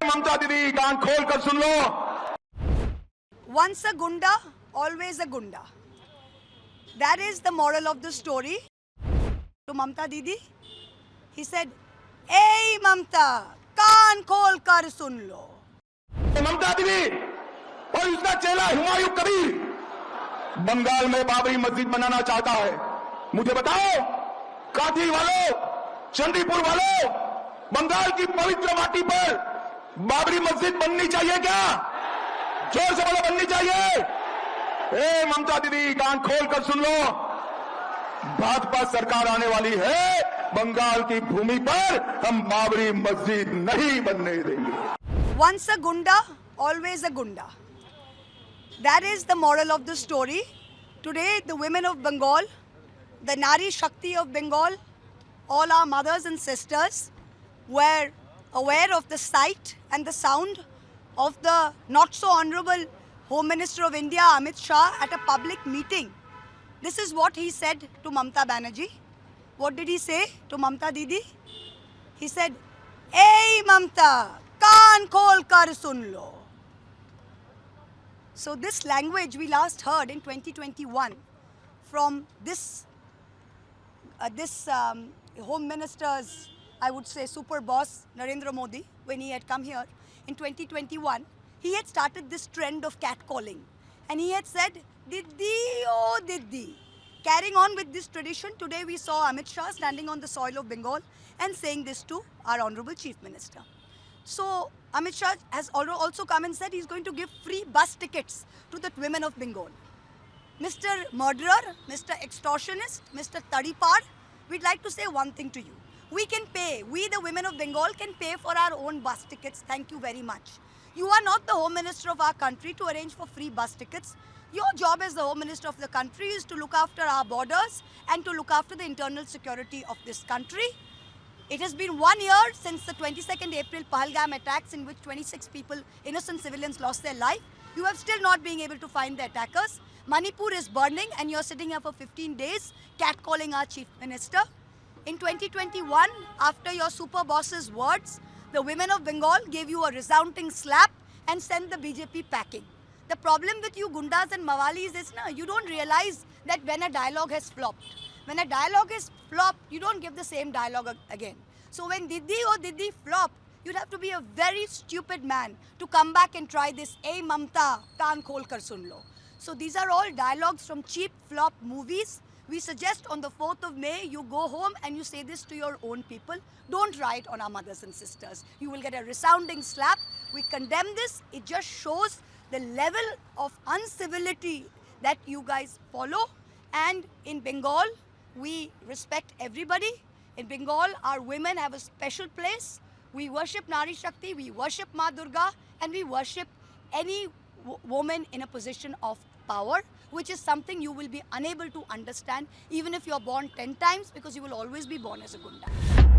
ममता दीदी कान खोल कर सुन लो. Once a gunda, always a gunda. That is the moral of the story. To Mamta Didi, he said, "Hey Mamta, कान खोल कर सुन लो." ममता दीदी और उसका चेला हुमायूं कबीर बंगाल में बाबरी मस्जिद बनाना चाहता है. मुझे बताओ, काठी वालों, चंडीपुर वालों, बंगाल की पवित्र माटी पर बाबरी मस्जिद बननी चाहिए क्या? जोर से बोलो, बननी चाहिए. ए ममता दीदी कान खोल कर सुन लो. भाजपा सरकार आने वाली है, बंगाल की भूमि पर हम बाबरी मस्जिद नहीं बनने देंगे. Once a gunda, always a gunda. That is the moral of the story. Today, the women of Bengal, the Nari Shakti of Bengal, all our mothers and sisters were aware of the sight and the sound of the not so honorable Home Minister of India, Amit Shah, at a public meeting. This is what he said to Mamta Banerjee. What did he say to Mamta Didi? He said, "Hey Mamta, kaan khol kar sun lo." So this language we last heard in 2021 from this Home Minister's, I would say, super boss, Narendra Modi, when he had come here in 2021. He had started this trend of catcalling. And he had said, "Diddi, oh Diddi." Carrying on with this tradition, today we saw Amit Shah standing on the soil of Bengal and saying this to our Honorable Chief Minister. So Amit Shah has also come and said he's going to give free bus tickets to the women of Bengal. Mr. Murderer, Mr. Extortionist, Mr. Tadipar, we'd like to say one thing to you. We can pay, we the women of Bengal can pay for our own bus tickets. Thank you very much. You are not the Home Minister of our country to arrange for free bus tickets. Your job as the Home Minister of the country is to look after our borders and to look after the internal security of this country. It has been 1 year since the 22nd April Pahalgam attacks in which 26 people, innocent civilians, lost their life. You have still not been able to find the attackers. Manipur is burning and you're sitting here for 15 days catcalling our Chief Minister. In 2021, after your super boss's words, the women of Bengal gave you a resounding slap and sent the BJP packing. The problem with you gundas and mawalis is you don't realize that when a dialogue has flopped. When a dialogue is flopped, you don't give the same dialogue again. So when Diddi or Diddi flopped, you'd have to be a very stupid man to come back and try this, "Hey Mamta, kaan khol kar sun lo." So these are all dialogues from cheap flop movies. We suggest on the 4th of May, you go home and you say this to your own people. Don't try it on our mothers and sisters. You will get a resounding slap. We condemn this. It just shows the level of uncivility that you guys follow. And in Bengal, we respect everybody. In Bengal, our women have a special place. We worship Nari Shakti, we worship Ma Durga, and we worship any woman in a position of power, which is something you will be unable to understand even if you're born 10 times, because you will always be born as a gunda.